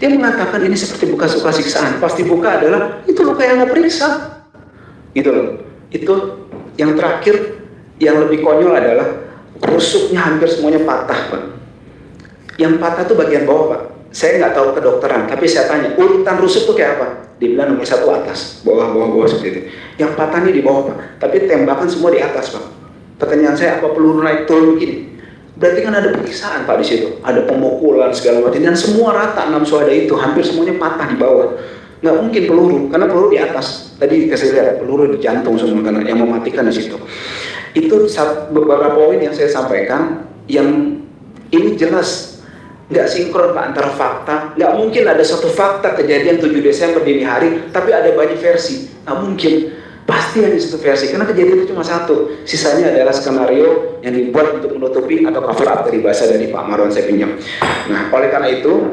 Dia mengatakan ini seperti bekas luka siksaan. Pasti buka adalah itu luka yang nggak periksa. Gitu loh. Itu yang terakhir, yang lebih konyol adalah rusuknya hampir semuanya patah, Pak. Yang patah tuh bagian bawah, Pak. Saya nggak tahu kedokteran, tapi saya tanya, urutan rusuk tuh kayak apa? Dibilang nomor 1 atas, bawah seperti itu. Yang patah nih di bawah, Pak. Tapi tembakan semua di atas, Pak. Pertanyaan saya, apa peluru naik turun begini? Berarti kan ada periksaan, Pak, di situ. Ada pemukulan segala macam, dan semua rata 6 suada itu, hampir semuanya patah di bawah. Nggak mungkin peluru, karena peluru di atas. Tadi saya lihat peluru di jantung semua, karena yang mematikan di situ. Itu beberapa poin yang saya sampaikan, yang ini jelas nggak sinkron, Pak, antara fakta. Nggak mungkin ada satu fakta kejadian 7 Desember dini hari, tapi ada banyak versi. Nggak mungkin. Pasti hanya satu versi, karena kejadian itu cuma satu. Sisanya adalah skenario yang dibuat untuk menutupi atau cover up dari bahasa dari Pak Marwan saya pinjam. Nah, oleh karena itu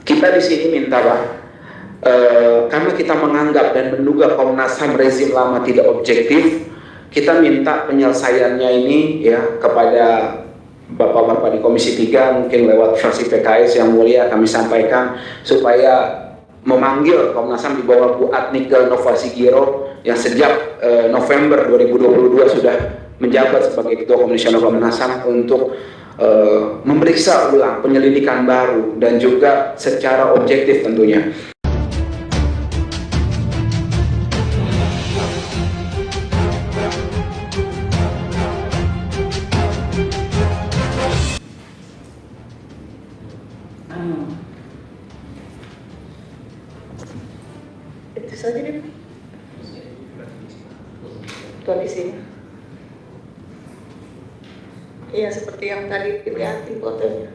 kita di sini minta, Pak, karena kita menganggap dan menduga Komnas HAM rezim lama tidak objektif, kita minta penyelesaiannya ini ya kepada Bapak-bapak di Komisi 3, mungkin lewat fraksi PKS yang mulia kami sampaikan supaya memanggil Komnas HAM di bawah Bu Adnikel Novasi Giro yang sejak November 2022 sudah menjabat sebagai Ketua Komisioner Komnas HAM untuk memeriksa ulang penyelidikan baru dan juga secara objektif tentunya. Itu saja deh kondisinya. Iya, seperti yang tadi dilihatin fotonya.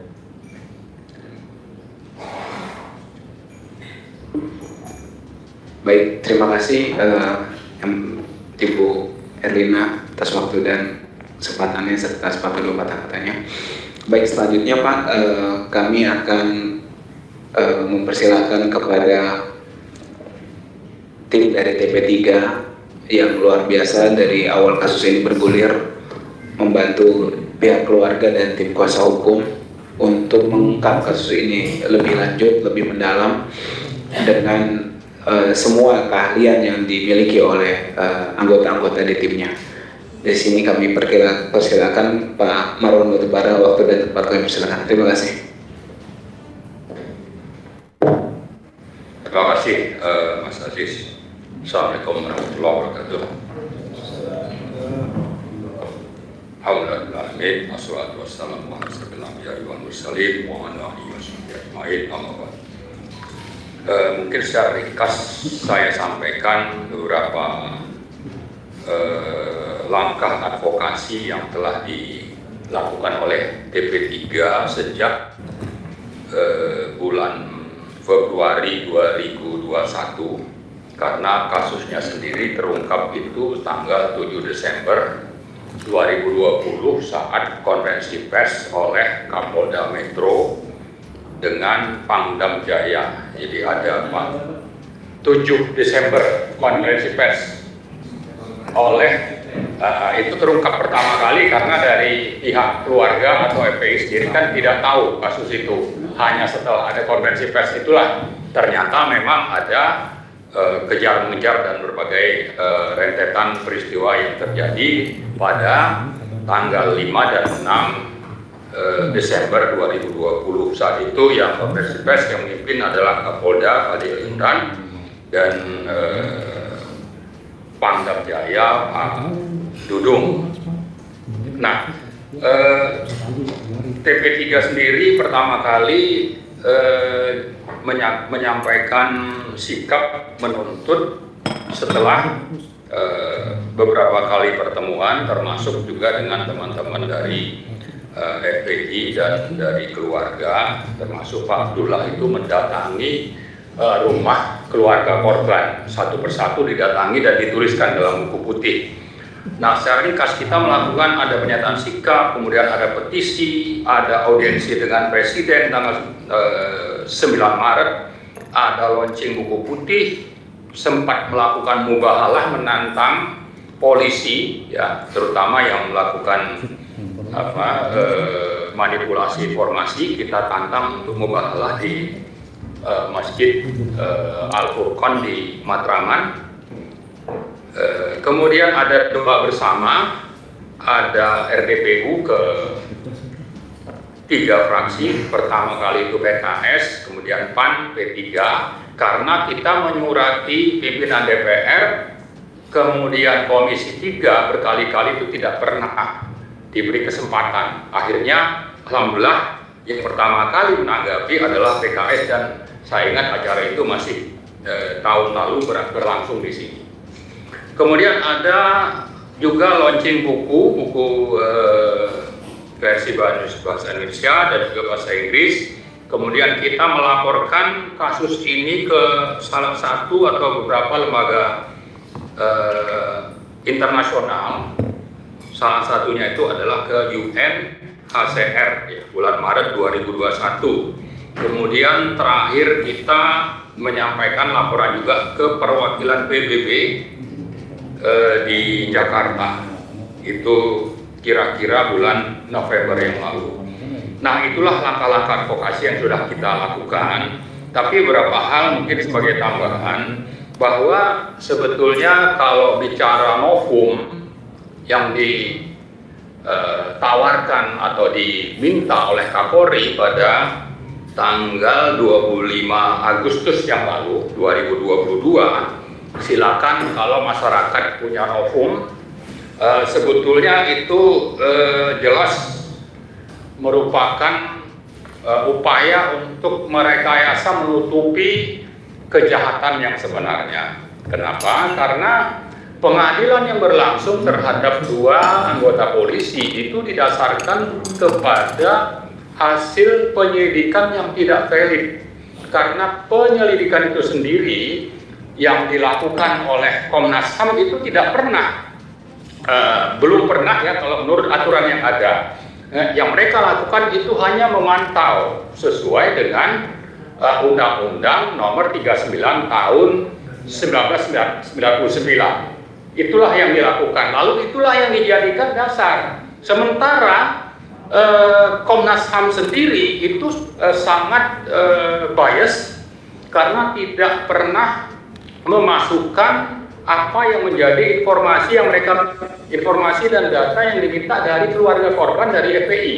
Baik, terima kasih Ibu Erlina atas waktu dan kesempatannya serta sepatutnya kata-katanya. Baik, selanjutnya Pak, kami akan mempersilahkan kepada tim dari TP3 yang luar biasa dari awal kasus ini bergulir membantu pihak keluarga dan tim kuasa hukum untuk mengungkap kasus ini lebih lanjut, lebih mendalam dengan semua keahlian yang dimiliki oleh anggota-anggota di timnya. Di sini kami persilakan Pak Marwan Batubara, waktu dan tempat kami persilakan. Terima kasih. Terima kasih Mas Aziz. Assalamualaikum warahmatullahi wabarakatuh. Alhamdulillah, wassalatu wassalamu ala asyrofil anbiya'i wal mursalin wa ala alihi washabbihi ajmain, amma ba'd. Mungkin secara ringkas saya sampaikan beberapa langkah advokasi yang telah dilakukan oleh TP3 sejak bulan Februari 2021, karena kasusnya sendiri terungkap itu tanggal 7 Desember 2020 saat konferensi pers oleh Kapolda Metro dengan Pangdam Jaya. Jadi ada 7 Desember konferensi pers oleh itu terungkap pertama kali karena dari pihak keluarga atau FPI sendiri kan tidak tahu kasus itu. Hanya setelah ada konferensi pers itulah ternyata memang ada kejar-mengejar dan berbagai rentetan peristiwa yang terjadi pada tanggal 5 dan 6 Desember 2020. Saat itu yang konferensi pers yang memimpin adalah Kapolda Fadil Imran dan Pangdam Jaya Pak Dudung. Nah, TP3 sendiri pertama kali menyampaikan sikap menuntut setelah beberapa kali pertemuan, termasuk juga dengan teman-teman dari FPI dan dari keluarga, termasuk Pak Abdullah itu mendatangi rumah keluarga korban satu persatu, didatangi dan dituliskan dalam buku putih. Nah, secara ringkas kita melakukan ada pernyataan sikap, kemudian ada petisi, ada audiensi dengan Presiden tanggal 9 Maret, ada launching buku putih, sempat melakukan mubahalah menantang polisi, ya, terutama yang melakukan manipulasi informasi. Kita tantang untuk mubahalah di Masjid Al-Furqan di Matraman. Kemudian ada doa bersama, ada RDPU ke 3 fraksi, pertama kali itu PKS, kemudian PAN, P3, karena kita menyurati pimpinan DPR, kemudian Komisi 3 berkali-kali itu tidak pernah diberi kesempatan. Akhirnya, alhamdulillah, yang pertama kali menanggapi adalah PKS, dan saya ingat acara itu masih tahun lalu berlangsung di sini. Kemudian ada juga launching buku versi bahasa Indonesia dan juga bahasa Inggris. Kemudian kita melaporkan kasus ini ke salah satu atau beberapa lembaga internasional. Salah satunya itu adalah ke UNHCR ya, bulan Maret 2021. Kemudian terakhir kita menyampaikan laporan juga ke perwakilan PBB di Jakarta. Itu kira-kira bulan November yang lalu. Nah, itulah langkah-langkah advokasi yang sudah kita lakukan. Tapi beberapa hal mungkin sebagai tambahan, bahwa sebetulnya kalau bicara novum yang ditawarkan atau diminta oleh Kapolri pada tanggal 25 Agustus yang lalu 2022, silakan kalau masyarakat punya novum. Sebetulnya itu jelas merupakan upaya untuk merekayasa menutupi kejahatan yang sebenarnya. Kenapa? Karena pengadilan yang berlangsung terhadap 2 anggota polisi itu didasarkan kepada hasil penyelidikan yang tidak valid. Karena penyelidikan itu sendiri yang dilakukan oleh Komnas HAM itu tidak pernah, belum pernah ya kalau menurut aturan yang ada. Yang mereka lakukan itu hanya memantau sesuai dengan Undang-Undang Nomor 39 Tahun 1999. Itulah yang dilakukan. Lalu itulah yang dijadikan dasar. Sementara Komnas HAM sendiri itu sangat bias karena tidak pernah memasukkan apa yang menjadi informasi dan data yang diminta dari keluarga korban dari FPI.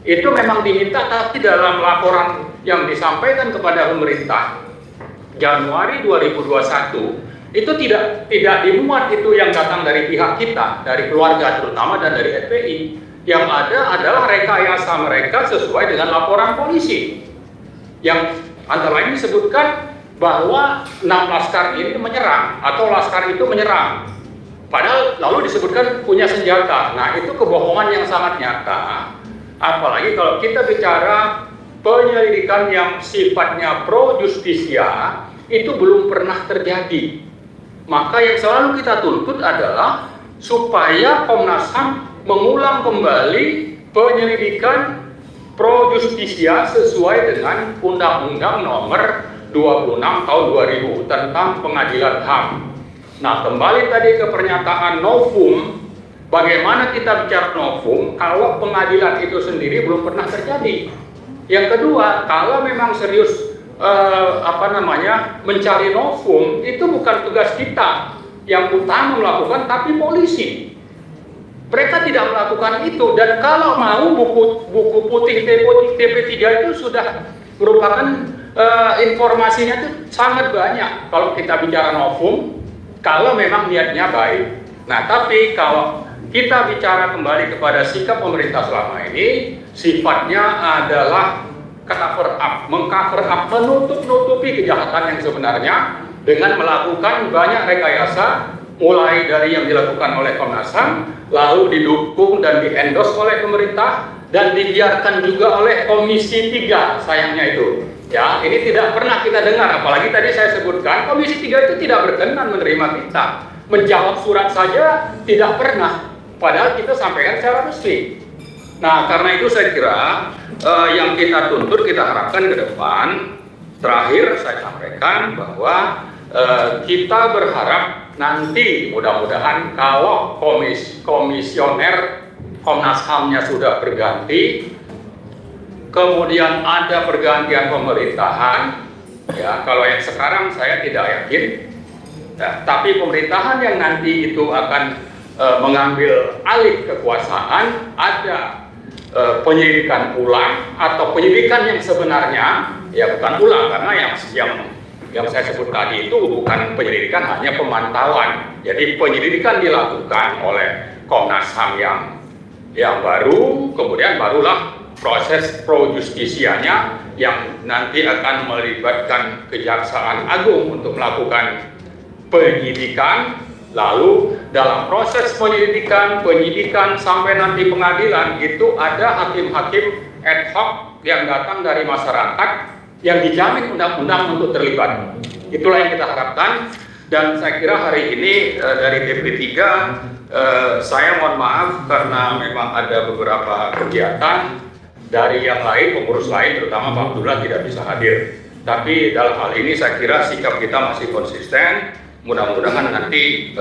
Itu memang diminta, tapi dalam laporan yang disampaikan kepada pemerintah Januari 2021 itu tidak dimuat itu yang datang dari pihak kita, dari keluarga terutama dan dari FPI. Yang ada adalah rekayasa mereka sesuai dengan laporan polisi. Yang antara lain disebutkan bahwa 6 laskar ini menyerang atau laskar itu menyerang. Padahal lalu disebutkan punya senjata. Nah, itu kebohongan yang sangat nyata. Apalagi kalau kita bicara penyelidikan yang sifatnya pro justisia, itu belum pernah terjadi. Maka yang selalu kita tuntut adalah supaya Komnas HAM mengulang kembali penyelidikan pro justisia sesuai dengan Undang-Undang Nomor 26 tahun 2000 tentang pengadilan HAM. Nah, kembali tadi ke pernyataan novum, bagaimana kita bicara novum kalau pengadilan itu sendiri belum pernah terjadi. Yang kedua, kalau memang serius mencari novum, itu bukan tugas kita yang utama melakukan, tapi polisi. Mereka tidak melakukan itu, dan kalau mau buku putih TP3 itu sudah merupakan informasinya itu sangat banyak kalau kita bicara novum, kalau memang niatnya baik. Nah, tapi kalau kita bicara kembali kepada sikap pemerintah selama ini, sifatnya adalah cover up, mengcover up, menutupi kejahatan yang sebenarnya dengan melakukan banyak rekayasa, mulai dari yang dilakukan oleh Komnas HAM, lalu didukung dan di-endorse oleh pemerintah, dan dibiarkan juga oleh Komisi 3, sayangnya itu. Ya, ini tidak pernah kita dengar, apalagi tadi saya sebutkan Komisi 3 itu tidak berkenan menerima kita. Menjawab surat saja tidak pernah, padahal kita sampaikan secara resmi. Nah, karena itu saya kira yang kita tuntut, kita harapkan ke depan, terakhir saya sampaikan bahwa kita berharap nanti mudah-mudahan kalau komisioner Komnas HAM-nya sudah berganti, kemudian ada pergantian pemerintahan, ya kalau yang sekarang saya tidak yakin, ya, tapi pemerintahan yang nanti itu akan mengambil alih kekuasaan, ada penyelidikan ulang atau penyelidikan yang sebenarnya ya bukan ulang, karena yang saya sebut tadi itu bukan penyelidikan, hanya pemantauan. Jadi penyelidikan dilakukan oleh Komnas HAM yang baru, kemudian barulah proses pro justisianya yang nanti akan melibatkan Kejaksaan Agung untuk melakukan penyidikan. Lalu dalam proses penyidikan sampai nanti pengadilan itu ada hakim-hakim ad hoc yang datang dari masyarakat yang dijamin undang-undang untuk terlibat. Itulah yang kita harapkan, dan saya kira hari ini dari DP3 saya mohon maaf karena memang ada beberapa kegiatan dari yang lain, pengurus lain terutama Pak Abdullah tidak bisa hadir. Tapi dalam hal ini saya kira sikap kita masih konsisten. Mudah-mudahan nanti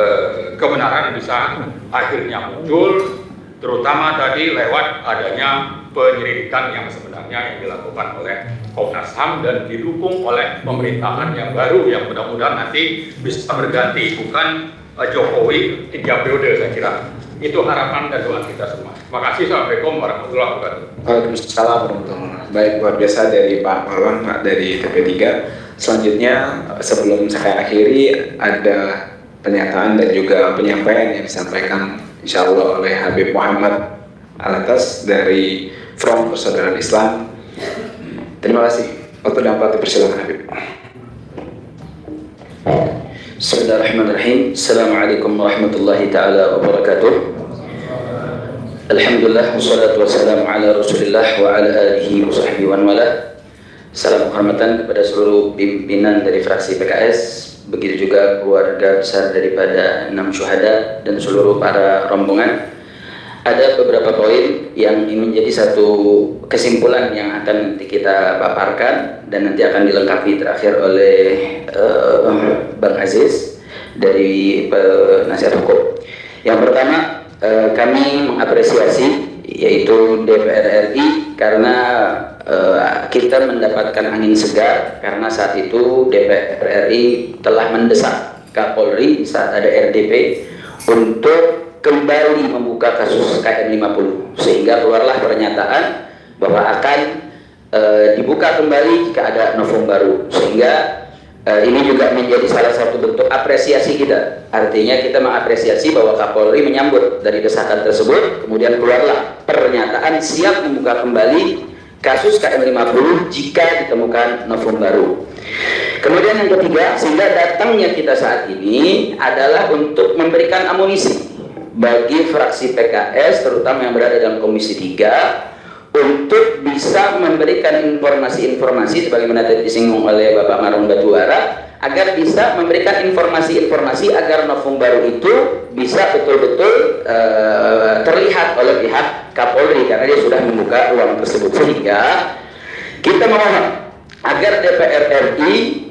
kebenaran bisa akhirnya muncul, terutama tadi lewat adanya penyelidikan yang sebenarnya yang dilakukan oleh Komnas HAM dan didukung oleh pemerintahan yang baru yang mudah-mudahan nanti bisa berganti, bukan Jokowi 3 periode. Saya kira itu harapan dan doa kita semua. Terima kasih. Assalamualaikum warahmatullahi wabarakatuh. Waalaikumsalam warahmatullahi wabarakatuh. Baik, luar biasa dari Pak Marwan, Pak dari TP3. Selanjutnya, sebelum saya akhiri, ada pernyataan dan juga penyampaian yang disampaikan insya Allah oleh Habib Muhammad Alatas dari Front Persaudaraan Islam. Terima kasih. Waktu dan waktu persilakan Habib. Bismillahirrahmanirrahim. Assalamualaikum warahmatullahi ta'ala wabarakatuh. Alhamdulillah, wassalatu wassalamu ala rasulillah wa ala alihi wa sahbihi wa wala. Salam kehormatan kepada seluruh pimpinan dari fraksi PKS, begitu juga keluarga besar daripada 6 syuhada dan seluruh para rombongan. Ada beberapa poin yang menjadi satu kesimpulan yang akan nanti kita paparkan dan nanti akan dilengkapi terakhir oleh Bang Aziz dari penasihat hukum. Yang pertama, kami mengapresiasi yaitu DPR RI karena kita mendapatkan angin segar karena saat itu DPR RI telah mendesak Kapolri saat ada RDP untuk kembali membuka kasus KM50, sehingga keluarlah pernyataan bahwa akan dibuka kembali jika ada novum baru, sehingga ini juga menjadi salah satu bentuk apresiasi kita. Artinya kita mengapresiasi bahwa Kapolri menyambut dari desakan tersebut, kemudian keluarlah pernyataan siap membuka kembali kasus KM50 jika ditemukan novum baru. Kemudian yang ketiga, sehingga datangnya kita saat ini adalah untuk memberikan amunisi bagi fraksi PKS terutama yang berada dalam Komisi 3 untuk bisa memberikan informasi-informasi sebagaimana tadi disinggung oleh Bapak Marwan Batuara, agar bisa memberikan informasi-informasi agar novum baru itu bisa betul-betul terlihat oleh pihak Kapolri karena dia sudah membuka ruang tersebut. Sehingga kita memohon agar DPR RI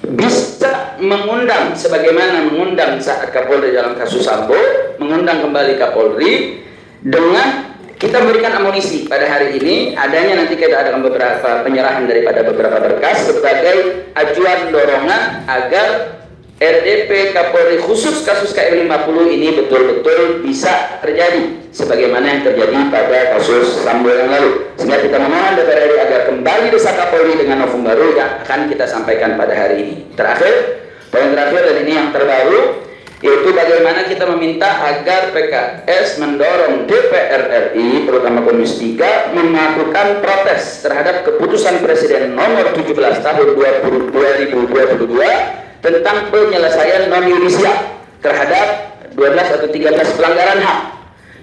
bisa mengundang sebagaimana mengundang saat Kapolri dalam kasus Sambo, mengundang kembali Kapolri dengan kita berikan amunisi pada hari ini. Adanya nanti kita ada beberapa penyerahan daripada beberapa berkas sebagai ajuan dorongan agar RDP Kapolri khusus kasus KM50 ini betul-betul bisa terjadi sebagaimana yang terjadi pada kasus Sambo yang lalu. Sehingga kita memohon DPR RI agar kembali desak Kapolri dengan novum baru yang akan kita sampaikan pada hari ini. Terakhir, poin terakhir dan ini yang terbaru, yaitu bagaimana kita meminta agar PKS mendorong DPR RI terutama Komisi 3 melakukan protes terhadap keputusan Presiden nomor 17 tahun 2022 tentang penyelesaian non yudisial terhadap 12 atau 13 pelanggaran HAM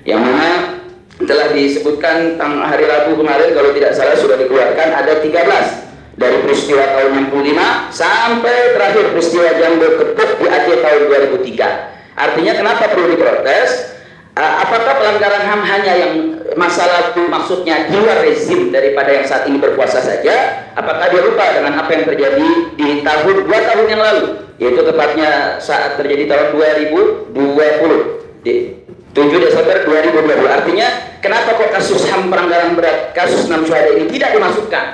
yang mana telah disebutkan hari Rabu kemarin kalau tidak salah sudah dikeluarkan ada 13 dari peristiwa tahun 65 sampai terakhir peristiwa Jambo Kepuk di akhir tahun 2003. Artinya kenapa perlu diprotes? Apakah pelanggaran HAM hanya yang masalah maksudnya di luar rezim daripada yang saat ini berkuasa saja? Apakah dia lupa dengan apa yang terjadi di tahun 2 tahun yang lalu, yaitu tepatnya saat terjadi tahun 2020 7 Desember 2020. Artinya kenapa kok kasus HAM pelanggaran berat, kasus 6 syuhada ini tidak dimasukkan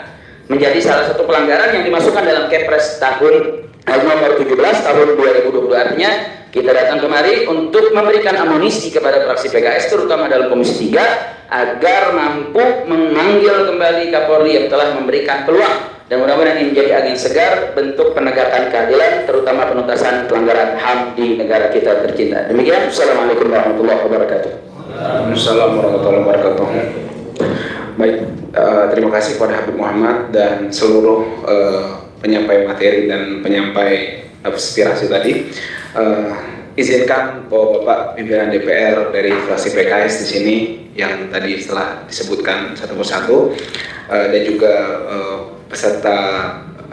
menjadi salah satu pelanggaran yang dimasukkan dalam Kepres tahun nomor 17 tahun 2020. Artinya kita datang kemari untuk memberikan amunisi kepada fraksi PKS terutama dalam Komisi 3 agar mampu memanggil kembali Kapolri yang telah memberikan peluang, dan mudah-mudahan ini menjadi angin segar bentuk penegakan keadilan terutama penuntasan pelanggaran HAM di negara kita tercinta. Demikian, Assalamualaikum warahmatullahi wabarakatuh. Assalamualaikum warahmatullahi wabarakatuh. Baik, terima kasih kepada Habib Muhammad dan seluruh penyampai materi dan penyampai aspirasi tadi. Izinkan Bapak pimpinan DPR dari fraksi PKS di sini yang tadi setelah disebutkan satu persatu dan juga peserta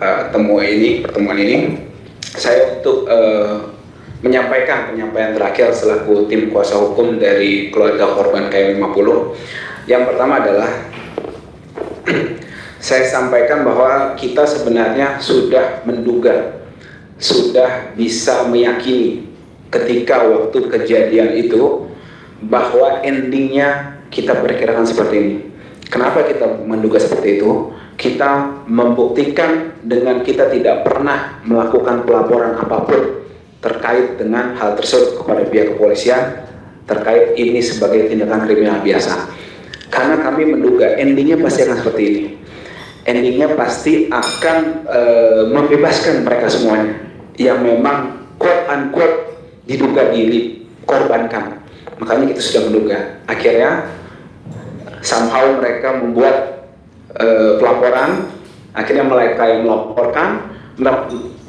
pertemuan ini, saya untuk menyampaikan penyampaian terakhir selaku tim kuasa hukum dari keluarga korban KM50. Yang pertama adalah saya sampaikan bahwa kita sebenarnya sudah menduga, sudah bisa meyakini ketika waktu kejadian itu bahwa endingnya kita perkirakan seperti ini. Kenapa kita menduga seperti itu? Kita membuktikan dengan kita tidak pernah melakukan pelaporan apapun terkait dengan hal tersebut kepada pihak kepolisian terkait ini sebagai tindakan kriminal biasa. Karena kami menduga endingnya pasti akan seperti ini. Endingnya pasti akan membebaskan mereka semuanya yang memang quote unquote diduga dikorbankan. Makanya kita sudah menduga. Akhirnya somehow mereka membuat pelaporan, akhirnya mereka yang melaporkan,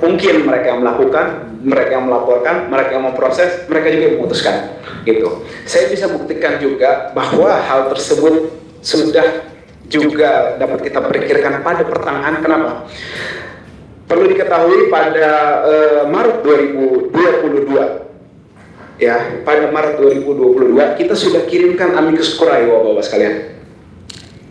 mungkin mereka yang melakukan, mereka yang melaporkan, mereka yang memproses, mereka juga yang memutuskan. Gitu. Saya bisa buktikan juga bahwa hal tersebut sudah juga dapat kita perkirakan pada pertengahan. Kenapa? Perlu diketahui pada Maret 2022, ya, pada Maret 2022 kita sudah kirimkan amicus curiae, Bapak-bapak sekalian,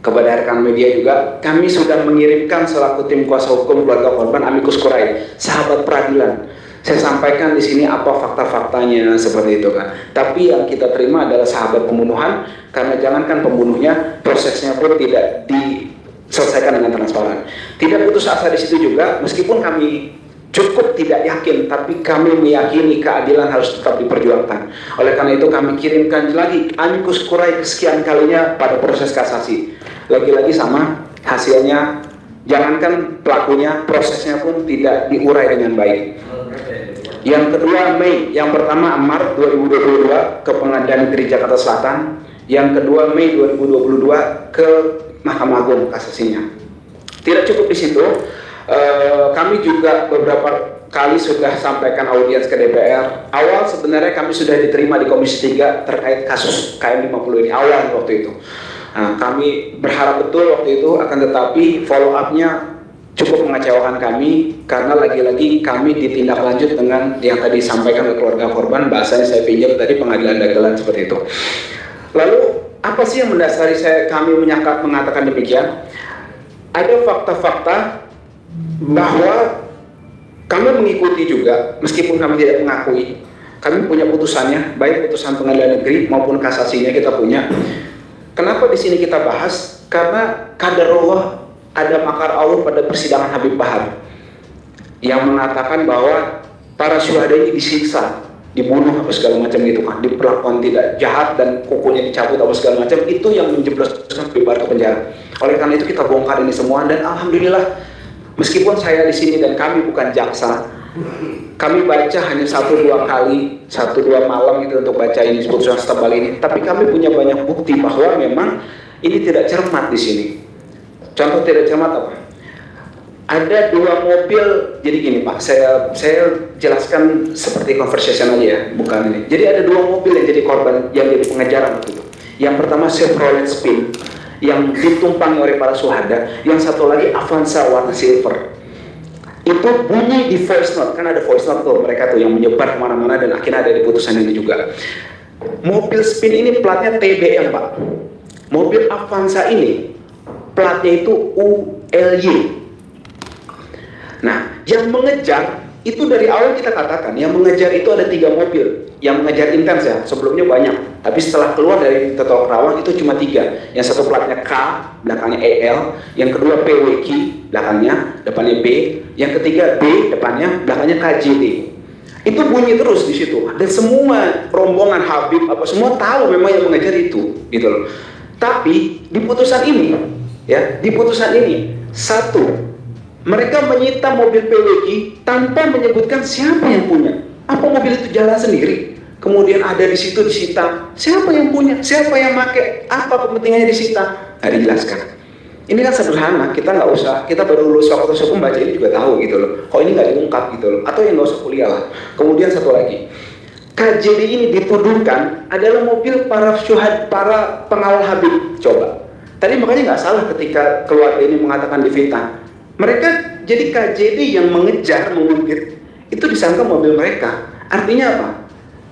kepada rekan media juga. Kami sudah mengirimkan selaku tim kuasa hukum keluarga korban amicus curiae, sahabat peradilan. Saya sampaikan di sini apa fakta-faktanya seperti itu kan. Tapi yang kita terima adalah sahabat pembunuhan, karena jangankan pembunuhnya, prosesnya pun tidak diselesaikan dengan transparan. Tidak putus asa di situ juga, meskipun kami cukup tidak yakin, tapi kami meyakini keadilan harus tetap diperjuangkan. Oleh karena itu kami kirimkan lagi amicus curiae kesekian kalinya pada proses kasasi. Lagi-lagi sama hasilnya, jangankan pelakunya, prosesnya pun tidak diurai dengan baik. Yang kedua Mei, yang pertama Maret 2022 ke Pengadilan Negeri Jakarta Selatan, yang kedua Mei 2022 ke Mahkamah Agung kasasinya. Tidak cukup di situ, kami juga beberapa kali sudah sampaikan audiens ke DPR. Awal sebenarnya kami sudah diterima di Komisi 3 terkait kasus KM50 ini awal waktu itu. Nah, kami berharap betul waktu itu, akan tetapi follow up-nya cukup mengecewakan kami karena lagi-lagi kami ditindaklanjut dengan yang tadi disampaikan oleh keluarga korban, bahasanya saya pinjam tadi pengadilan dagelan seperti itu. Lalu apa sih yang mendasari kami mengatakan demikian? Ada fakta-fakta bahwa kami mengikuti juga, meskipun kami tidak mengakui, kami punya putusannya, baik putusan pengadilan negeri maupun kasasinya kita punya. Kenapa di sini kita bahas? Karena qadarullah, ada makar Allah pada persidangan Habib Bahar yang mengatakan bahwa para syuhada ini disiksa, dibunuh apa segala macam itu kan, diperlakukan tidak jahat dan kukunya dicabut apa segala macam, itu yang menjebloskan Habib Bahar ke penjara. Oleh karena itu kita bongkar ini semua, dan alhamdulillah meskipun saya di sini dan kami bukan jaksa, kami baca hanya 1-2 kali, 1-2 malam itu untuk baca ini putusan setebal ini, tapi kami punya banyak bukti bahwa memang ini tidak cermat di sini. Contoh tidak cermat apa? Ada 2 mobil, jadi gini Pak, saya jelaskan seperti conversation aja ya, bukan ini. Jadi ada 2 mobil yang jadi korban, yang jadi pengejaran waktu itu. Yang pertama Chevrolet Spin, yang ditumpangi oleh para syuhada, yang satu lagi Avanza warna silver. Itu bunyi di voice note, kan ada voice note tuh, mereka tuh yang menyebar kemana-mana dan akhirnya ada di putusan ini juga. Mobil Spin ini platnya TBM Pak. Mobil Avanza ini platnya itu ULY. Nah, yang mengejar itu dari awal kita katakan yang mengejar itu ada 3 mobil yang mengejar intens ya, sebelumnya banyak, tapi setelah keluar dari Tol Karawang itu cuma 3. Yang satu platnya K, belakangnya EL, yang kedua PWQ, belakangnya, depannya B, yang ketiga B, depannya, belakangnya KJD. Itu bunyi terus di situ, dan semua rombongan Habib apa semua tahu memang yang mengejar itu, gitu loh. Tapi di putusan ini, ya, di putusan ini, satu, mereka menyita mobil PWQ tanpa menyebutkan siapa yang punya. Apa mobil itu jalan sendiri? Kemudian ada di situ disita. Siapa yang punya? Siapa yang pakai? Apa kepentingannya disita? Nggak dijelaskan. Ini kan sederhana. Kita nggak usah. Kita baru lulus fakultas hukum baca ini juga tahu gitu loh. Kok ini nggak diungkap gitu loh? Atau yang nggak usah kuliah lah. Kemudian satu lagi. KJD ini dituduhkan adalah mobil para syuhad, para pengawal Habib. Coba. Tadi makanya nggak salah ketika keluarga ini mengatakan difitnah. Mereka jadi KJD yang mengejar, mengungkit, itu disangka mobil mereka. Artinya apa?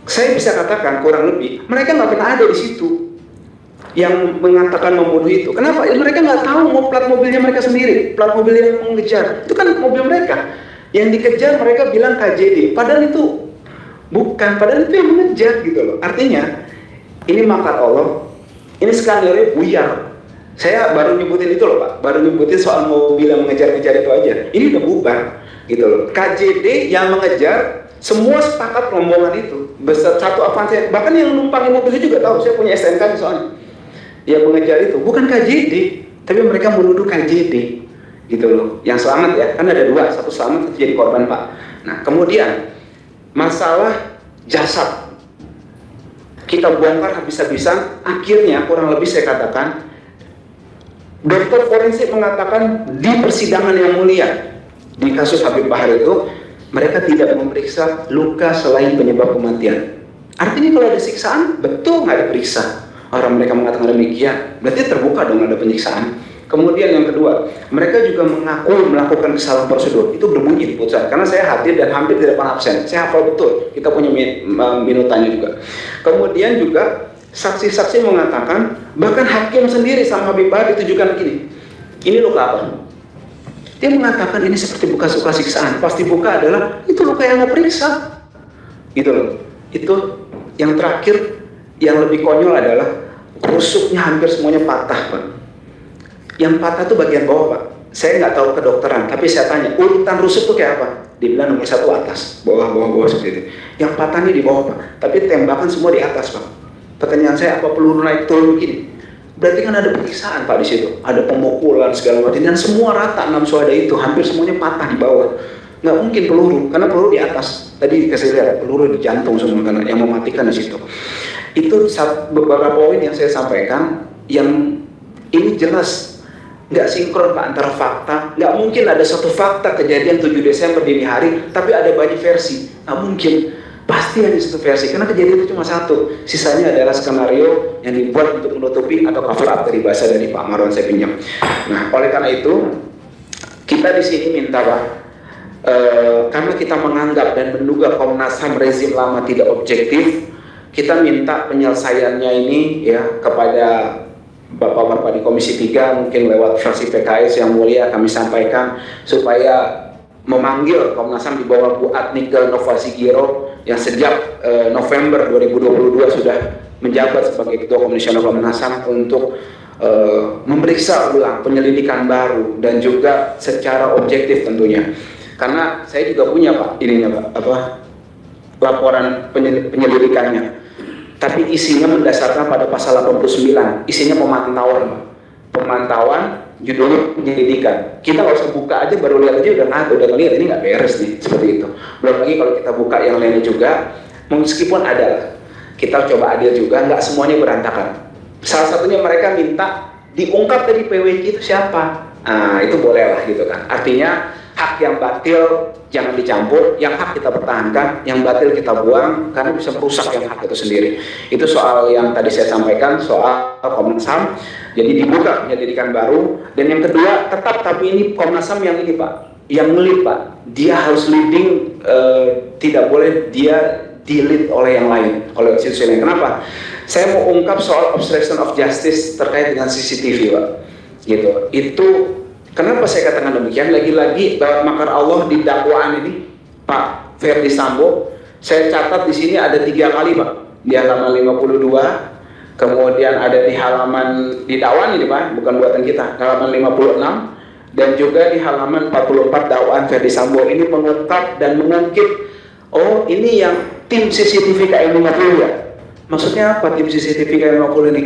Saya bisa katakan kurang lebih, mereka nggak pernah ada di situ yang mengatakan membunuh itu. Kenapa? Mereka nggak tahu mau plat mobilnya mereka sendiri, plat mobil yang mengejar. Itu kan mobil mereka. Yang dikejar mereka bilang KJD, padahal itu bukan, padahal itu yang mengejar gitu loh. Artinya, ini makar Allah, ini skenario buyar. Saya baru nyebutin itu loh Pak, baru nyebutin soal mobil yang mengejar-ngejar itu aja. Ini udah bubar gitu loh. KJD yang mengejar, semua sepakat rombongan itu. Besar satu Avanza, bahkan yang numpang mobil itu juga tahu, saya punya STNK soalnya. Yang mengejar itu bukan KJD, tapi mereka menuduh KJD gitu loh. Yang selamat ya, kan ada 2, satu selamat, satu jadi korban Pak. Nah kemudian masalah jasad kita bongkar habis-habisan, akhirnya kurang lebih saya katakan dokter forensik mengatakan di persidangan yang mulia di kasus Habib Bahar itu mereka tidak memeriksa luka selain penyebab kematian. Artinya kalau ada siksaan betul nggak diperiksa. Orang mereka mengatakan demikian, berarti terbuka dong ada penyiksaan. Kemudian yang kedua, mereka juga mengaku melakukan kesalahan prosedur. Itu berbunyi di putusan karena saya hadir dan hampir tidak pernah absen. Saya hafal betul. Kita punya minutannya juga. Kemudian juga saksi-saksi mengatakan, bahkan hakim sendiri sama Habib Bahar ditujukan gini, ini luka apa? Dia mengatakan ini seperti bekas luka siksaan. Pasti buka adalah itu luka yang nggak periksa, gitu loh. Itu yang terakhir, yang lebih konyol adalah rusuknya hampir semuanya patah Pak. Yang patah itu bagian bawah Pak. Saya nggak tahu kedokteran, tapi saya tanya urutan rusuk itu kayak apa? Dibilang nomor 1 atas, bawah seperti itu. Yang patahnya di bawah Pak, tapi tembakan semua di atas Pak. Pertanyaan saya, apa peluru naik turun begini? Berarti kan ada periksaan Pak di situ, ada pemukulan segala macam, dan semua rata 6 syuhada itu hampir semuanya patah di bawah. Nggak mungkin peluru, karena peluru di atas. Tadi dikasih lihat peluru di jantung semua karena yang mematikan di situ. Itu beberapa poin yang saya sampaikan, yang ini jelas nggak sinkron Pak antara fakta. Nggak mungkin ada satu fakta kejadian 7 Desember dini hari, tapi ada banyak versi. Nggak mungkin. Pasti ada satu versi, karena kejadian itu cuma satu. Sisanya adalah skenario yang dibuat untuk menutupi atau cover up dari bahasa dari Pak Marwan saya pinjam. Nah, oleh karena itu kita di sini minta Pak, karena kita menganggap dan menduga Komnas HAM rezim lama tidak objektif, kita minta penyelesaiannya ini ya kepada Bapak-bapak di Komisi 3, mungkin lewat fraksi PKS yang mulia kami sampaikan supaya memanggil Komnas HAM di bawah Bu Adnigel Novasi Giro yang sejak November 2022 sudah menjabat sebagai Ketua Komisi Komnas HAM untuk memeriksa ulang penyelidikan baru dan juga secara objektif tentunya. Karena saya juga punya Pak ininya Pak, laporan penyelidikannya. Tapi isinya mendasarkan pada pasal 89, isinya pemantauan Pak. Pemantauan judulnya penyelidikan. Kita nggak usah buka aja, baru lihat aja udah ngelihat ini nggak beres nih, seperti itu. Belum lagi kalau kita buka yang lainnya juga, meskipun ada lah, kita coba adil juga, nggak semuanya berantakan. Salah satunya mereka minta diungkap dari PWQ itu siapa. Nah, itu boleh lah gitu kan. Artinya hak yang batil jangan dicampur, yang hak kita pertahankan, yang batil kita buang karena bisa merusak yang hak itu sendiri. Itu soal yang tadi saya sampaikan soal Komnas HAM. Jadi dibuka penyelidikan baru. Dan yang kedua, tetap tapi ini Komnas HAM yang ini Pak, yang ngelit Pak. Dia harus leading, tidak boleh dia di-lead oleh yang lain, oleh institusi lain. Kenapa? Saya mau ungkap soal obstruction of justice terkait dengan CCTV Pak. Gitu. Itu kenapa saya katakan demikian? Lagi-lagi bahwa makar Allah di dakwaan ini Pak Ferdi Sambo. Saya catat di sini ada 3 kali Pak, di halaman 52, kemudian ada di halaman di dakwaan ini Pak, bukan buatan kita, halaman 56, dan juga di halaman 44 dakwaan Ferdi Sambo. Ini mengungkap dan mengungkit, oh ini yang tim CCTV KM50 ya. Maksudnya apa tim CCTV KM50 ini?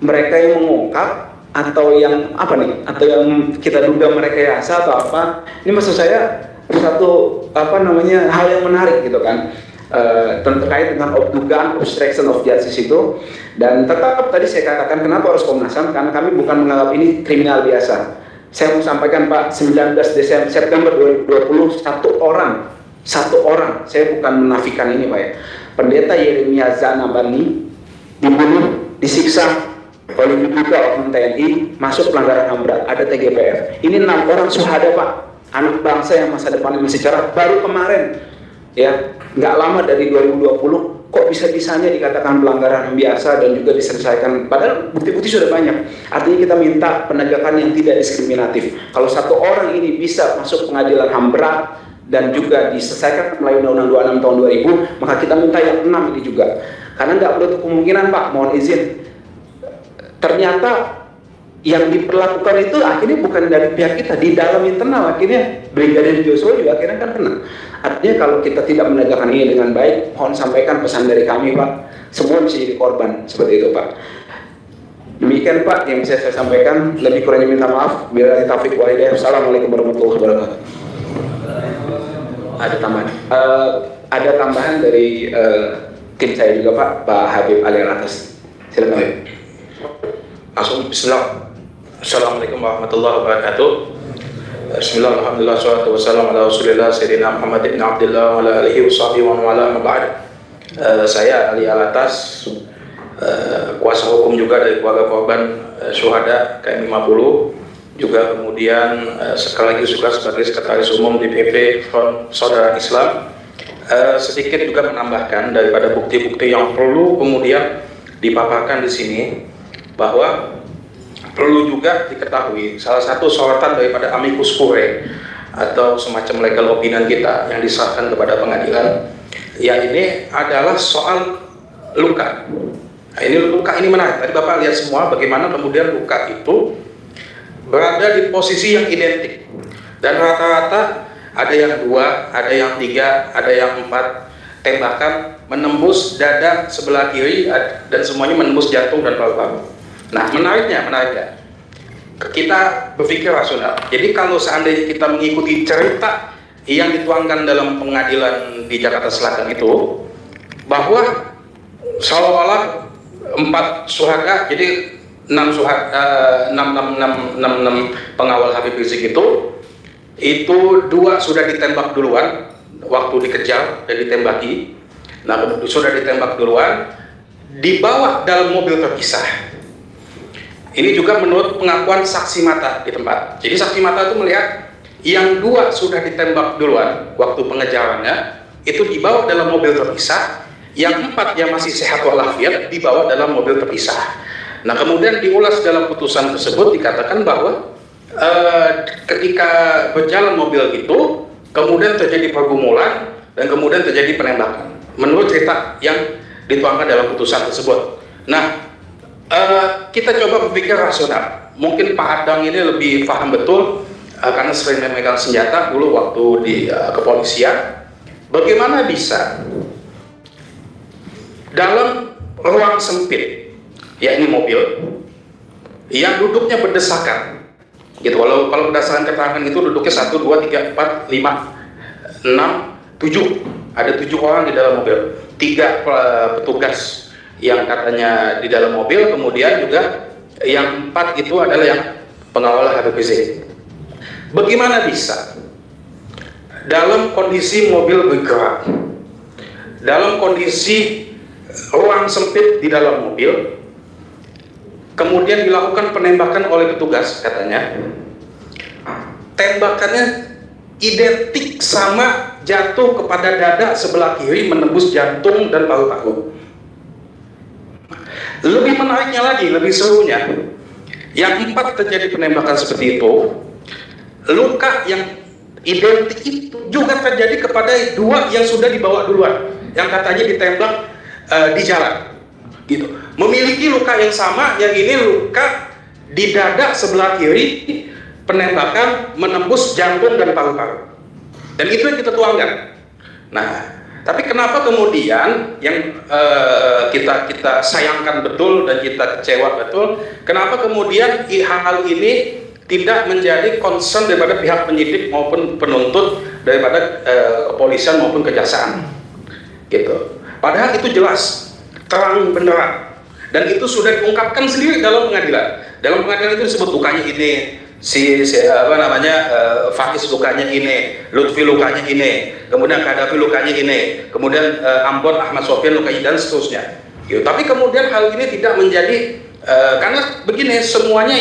Mereka yang mengungkap atau yang apa nih? Atau yang kita duga merekayasa atau apa? Ini maksud saya satu hal yang menarik gitu kan. Terkait dengan dugaan obstruction of justice itu. Dan tetap tadi saya katakan kenapa harus Komnas HAM, karena kami bukan menganggap ini kriminal biasa. Saya mau sampaikan Pak, 19 September 2020 satu orang, saya bukan menafikan ini Pak ya, Pendeta Yeremia Zanabani dibunuh, disiksa oleh diduga oknum TNI, masuk pelanggaran HAM berat, ada TGPF. Ini 6 orang syuhada Pak, anak bangsa yang masa depannya masih cerah. Baru kemarin ya, nggak lama dari 2020, kok bisa-bisanya dikatakan pelanggaran biasa dan juga diselesaikan, padahal bukti-bukti sudah banyak. Artinya kita minta penegakan yang tidak diskriminatif. Kalau satu orang ini bisa masuk pengadilan HAM berat dan juga diselesaikan melalui Undang-Undang 26 tahun 2000, maka kita minta yang 6 ini juga. Karena nggak perlu kemungkinan Pak, mohon izin, ternyata yang diperlakukan itu akhirnya bukan dari pihak kita, di dalam internal akhirnya Brigadir Joshua juga akhirnya kan kena. Artinya kalau kita tidak menegakkan ini dengan baik, mohon sampaikan pesan dari kami Pak, semua bisa jadi korban seperti itu Pak. Demikian Pak yang bisa saya sampaikan, lebih kurangnya minta maaf. Billahi taufiq wal hidayah. Assalamualaikum warahmatullahi wabarakatuh. Ada tambahan? Ada tambahan dari tim saya juga Pak Habib Ali Alatas. Silakan. Langsung bismillah. Assalamualaikum warahmatullahi wabarakatuh. Bismillah, alhamdulillah, salatu wassalamu ala rasulillah sayyidina Muhammad ibn Abdullah wa ala alihi wa sahbihi wa ala maba'ad. Saya Ali Alatas, kuasa hukum juga dari keluarga korban syuhada KM50, juga kemudian sekali lagi juga sebagai sekretaris umum DPP Front Saudara Islam. Sedikit juga menambahkan daripada bukti-bukti yang perlu kemudian dipaparkan di sini, bahwa perlu juga diketahui salah satu sorotan daripada amicus curiae atau semacam legal opinion kita yang diserahkan kepada pengadilan, ya ini adalah soal luka. Nah, ini luka ini menarik. Tadi Bapak lihat semua bagaimana kemudian luka itu berada di posisi yang identik, dan rata-rata ada yang 2, ada yang 3, ada yang 4 tembakan menembus dada sebelah kiri dan semuanya menembus jantung dan paru-paru. Nah, menariknya kita berpikir rasional. Jadi kalau seandainya kita mengikuti cerita yang dituangkan dalam pengadilan di Jakarta Selatan itu, bahwa seolah-olah 4 syuhada, jadi 6 pengawal Habib Rizik itu 2 sudah ditembak duluan waktu dikejar dan ditembaki. Nah, sudah ditembak duluan, dibawa dalam mobil terpisah. Ini juga menurut pengakuan saksi mata di tempat. Jadi saksi mata itu melihat yang 2 sudah ditembak duluan waktu pengejarannya, itu dibawa dalam mobil terpisah. Yang 4 yang masih sehat walafiat dibawa dalam mobil terpisah. Nah, kemudian diulas dalam putusan tersebut dikatakan bahwa ketika berjalan mobil itu, kemudian terjadi pergumulan dan kemudian terjadi penembakan. Menurut cerita yang dituangkan dalam putusan tersebut. Nah, kita coba berpikir rasional. Mungkin Pak Adang ini lebih paham betul karena sering memegang senjata dulu waktu di kepolisian. Bagaimana bisa dalam ruang sempit, ya ini mobil, yang duduknya berdesakan, gitu. Kalau berdasarkan keterangan itu duduknya 1, 2, 3, 4, 5, 6, 7. Ada 7 orang di dalam mobil. 3 petugas yang katanya di dalam mobil, kemudian juga yang 4 itu adalah yang pengawal Habib Rizik. Bagaimana bisa dalam kondisi mobil bergerak, dalam kondisi ruang sempit di dalam mobil, kemudian dilakukan penembakan oleh petugas, katanya tembakannya identik sama jatuh kepada dada sebelah kiri menembus jantung dan paru-paru. Lebih menariknya lagi, lebih serunya, yang 4 terjadi penembakan seperti itu, luka yang identik itu juga terjadi kepada dua yang sudah dibawa duluan, yang katanya ditembak di jalan, gitu. Memiliki luka yang sama, yang ini luka di dada sebelah kiri, penembakan menembus jantung dan paru-paru. Dan itu yang kita tuangkan. Nah, tapi kenapa kemudian yang kita sayangkan betul dan kita kecewa betul, kenapa kemudian hal ini tidak menjadi concern daripada pihak penyidik maupun penuntut, daripada kepolisian maupun kejaksaan, gitu. Padahal itu jelas, terang benderang, dan itu sudah diungkapkan sendiri dalam pengadilan. Dalam pengadilan itu disebut lukanya ini, Faiz lukanya ini, Lutfi lukanya ini, kemudian Kadafi lukanya ini, kemudian Ambon Ahmad Sofyan lukanya, dan seterusnya. Gitu. Tapi kemudian hal ini tidak menjadi karena begini, semuanya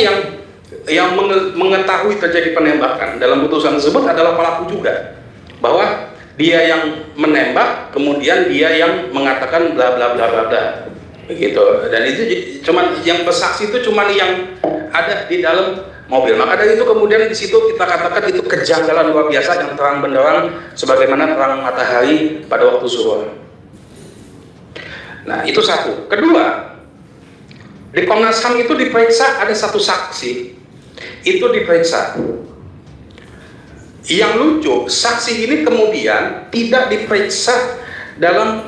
yang mengetahui terjadi penembakan dalam putusan tersebut adalah pelaku juga, bahwa dia yang menembak, kemudian dia yang mengatakan bla bla bla bla bla, begitu. Dan itu cuman yang bersaksi itu cuman yang ada di dalam mobil. Maka dari itu kemudian di situ kita katakan itu kejanggalan luar biasa yang terang benderang sebagaimana terang matahari pada waktu zuhur. Nah, itu satu. Kedua, di Komnas HAM itu diperiksa ada satu saksi, itu diperiksa. Yang lucu, saksi ini kemudian tidak diperiksa dalam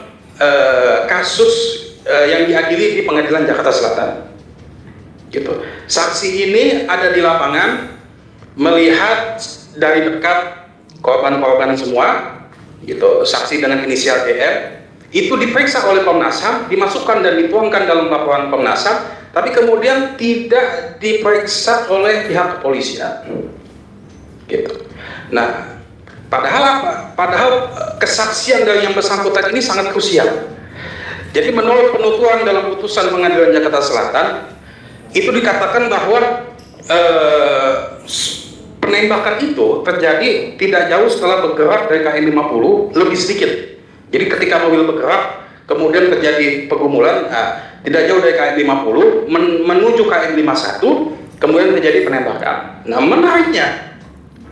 kasus yang diadili di Pengadilan Jakarta Selatan, gitu. Saksi ini ada di lapangan, melihat dari dekat korban-korban semua, gitu. Saksi dengan inisial DR itu diperiksa oleh Komnas HAM, dimasukkan dan dituangkan dalam laporan Komnas HAM, tapi kemudian tidak diperiksa oleh pihak kepolisian, gitu. Nah, padahal apa? Padahal kesaksian dari yang bersangkutan ini sangat krusial. Jadi menurut penuturan dalam putusan Pengadilan Jakarta Selatan, itu dikatakan bahwa penembakan itu terjadi tidak jauh setelah bergerak dari KM 50, lebih sedikit. Jadi ketika mobil bergerak, kemudian terjadi pergumulan, tidak jauh dari KM 50 menuju KM 51, kemudian terjadi penembakan. Nah, menariknya,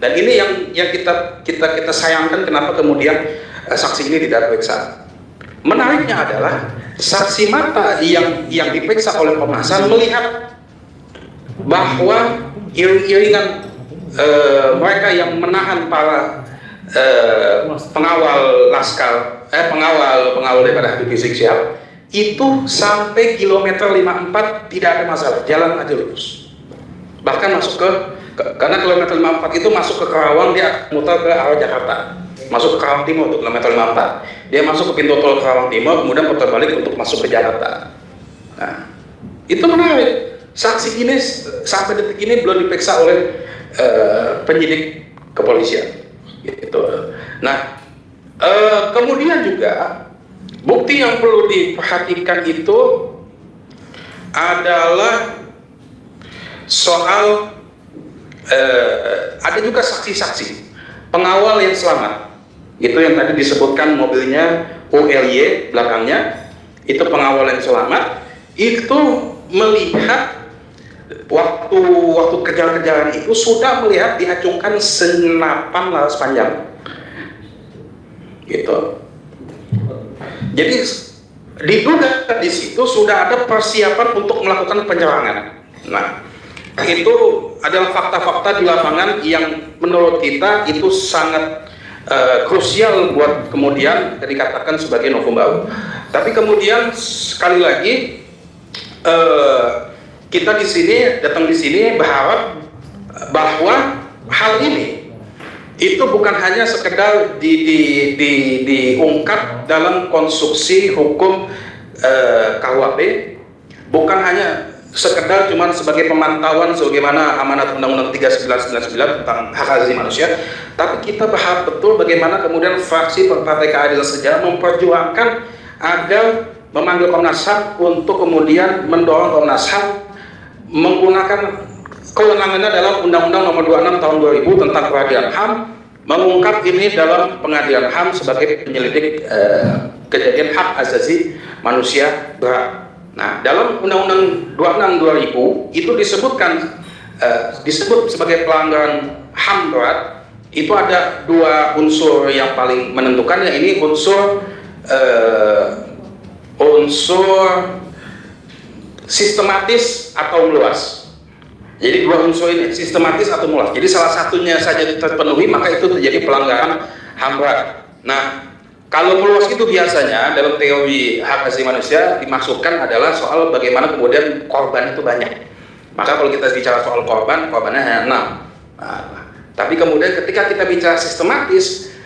dan ini yang kita sayangkan kenapa kemudian saksi ini tidak diperiksa. Menariknya adalah saksi mata yang diperiksa oleh Komnas HAM melihat bahwa iring-iringan mereka yang menahan para pengawal laskar, pengawal daripada Habib Rizik Syihab itu sampai kilometer 54 tidak ada masalah, jalan aja lurus. Bahkan masuk karena kilometer 54 itu masuk ke Karawang, dia muter ke arah Jakarta, masuk ke Karawang Timur untuk kilometer 54. Dia masuk ke pintu tol Karawang Timur, kemudian putar balik untuk masuk ke Jakarta. Nah, itu menarik. Saksi ini sampai detik ini belum diperiksa oleh penyidik kepolisian, gitu. Nah, kemudian juga bukti yang perlu diperhatikan itu adalah soal ada juga saksi-saksi pengawal yang selamat. Itu yang tadi disebutkan mobilnya ULY belakangnya, itu pengawal yang selamat, itu melihat waktu kejar-kejaran itu sudah melihat diacungkan senapan laras panjang, gitu. Jadi diduga di situ sudah ada persiapan untuk melakukan penyerangan. Nah, itu adalah fakta-fakta di lapangan yang menurut kita itu sangat krusial buat kemudian dikatakan sebagai novum baru. Tapi kemudian sekali lagi kita datang di sini berharap bahwa hal ini itu bukan hanya sekedar diungkap dalam konstruksi hukum KUHP, bukan hanya sekedar cuman sebagai pemantauan sebagaimana amanat Undang-Undang 3999 tentang hak asasi manusia, tapi kita berharap betul bagaimana kemudian fraksi Partai Keadilan Sejahtera memperjuangkan agar memanggil Komnas HAM untuk kemudian mendorong Komnas HAM menggunakan kewenangannya dalam Undang-Undang Nomor 26 Tahun 2000 tentang Peradilan HAM, mengungkap ini dalam Pengadilan HAM sebagai penyelidik kejadian hak asasi manusia berat. Nah, dalam Undang-Undang 26 2000 itu disebut sebagai pelanggaran HAM berat itu ada dua unsur yang paling menentukan, ya ini unsur sistematis atau meluas. Jadi dua unsur ini, sistematis atau meluas. Jadi salah satunya saja terpenuhi, maka itu terjadi pelanggaran HAM berat. Nah, kalau meluas itu biasanya dalam teori hak asasi manusia dimaksudkan adalah soal bagaimana kemudian korban itu banyak. Maka kalau kita bicara soal korban, korbannya hanya 6. Nah, tapi kemudian ketika kita bicara sistematis,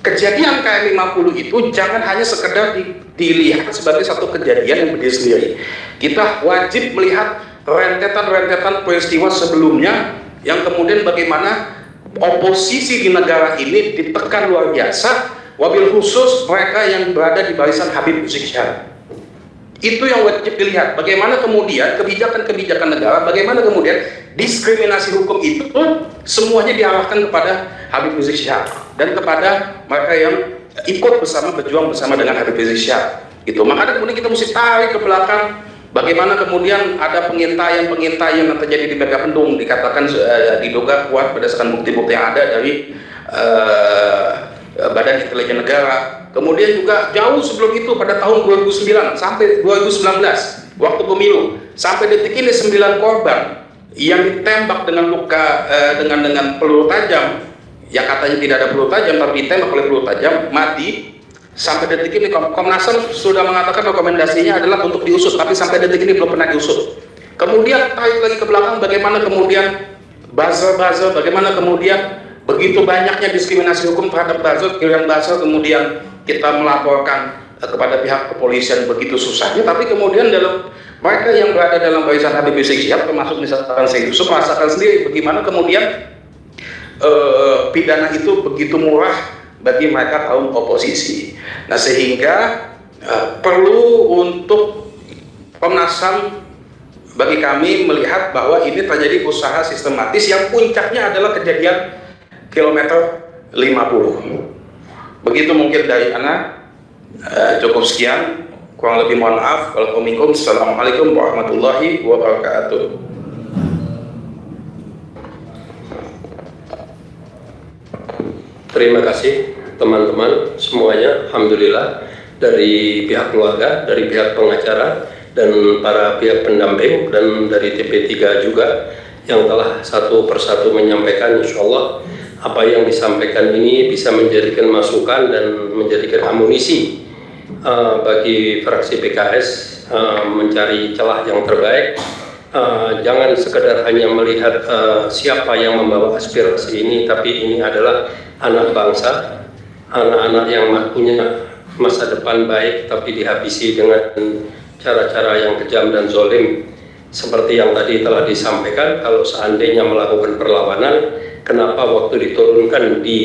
kejadian KM50 itu jangan hanya sekedar dilihat sebagai satu kejadian yang berdiri sendiri. Kita wajib melihat rentetan-rentetan peristiwa sebelumnya yang kemudian bagaimana oposisi di negara ini ditekan luar biasa, wabil khusus mereka yang berada di barisan Habib Rizik Syihab. Itu yang wajib dilihat. Bagaimana kemudian kebijakan-kebijakan negara, bagaimana kemudian diskriminasi hukum itu semuanya diarahkan kepada Habib Rizik Syihab dan kepada mereka yang ikut berjuang bersama dengan Habib Rizik Syihab. Itu makanya kemudian kita mesti tarik ke belakang. Bagaimana kemudian ada pengintaian yang terjadi di Megapendung, dikatakan diduga kuat berdasarkan bukti-bukti yang ada dari Badan Intelijen Negara. Kemudian juga jauh sebelum itu pada tahun 2009 sampai 2019 waktu pemilu, sampai detik ini 9 korban yang ditembak dengan luka dengan peluru tajam, yang katanya tidak ada peluru tajam tapi ditembak oleh peluru tajam, mati. Sampai detik ini Komnas HAM sudah mengatakan rekomendasinya adalah untuk diusut, tapi sampai detik ini belum pernah diusut. Kemudian tarik lagi ke belakang, bagaimana kemudian buzzer, bagaimana kemudian begitu banyaknya diskriminasi hukum terhadap buzzer, giliran buzzer kemudian kita melaporkan kepada pihak kepolisian begitu susahnya, tapi kemudian dalam mereka yang berada dalam barisan Habib Rizik Syihab, termasuk misalkan Syekh Yusuf, merasakan sendiri bagaimana kemudian pidana itu begitu murah bagi mereka kaum oposisi. Nah, sehingga perlu untuk Komnas HAM bagi kami melihat bahwa ini terjadi usaha sistematis yang puncaknya adalah kejadian kilometer 50. Begitu mungkin dari Ana, cukup sekian, kurang lebih mohon maaf. Assalamualaikum warahmatullahi wabarakatuh. Terima kasih teman-teman semuanya, alhamdulillah, dari pihak keluarga, dari pihak pengacara, dan para pihak pendamping, dan dari TP3 juga yang telah satu persatu menyampaikan. Insya Allah apa yang disampaikan ini bisa menjadikan masukan dan menjadikan amunisi bagi fraksi PKS mencari celah yang terbaik. Jangan sekedar hanya melihat siapa yang membawa aspirasi ini, tapi ini adalah anak bangsa, anak-anak yang punya masa depan baik, tapi dihabisi dengan cara-cara yang kejam dan zolim. Seperti yang tadi telah disampaikan, kalau seandainya melakukan perlawanan, kenapa waktu diturunkan di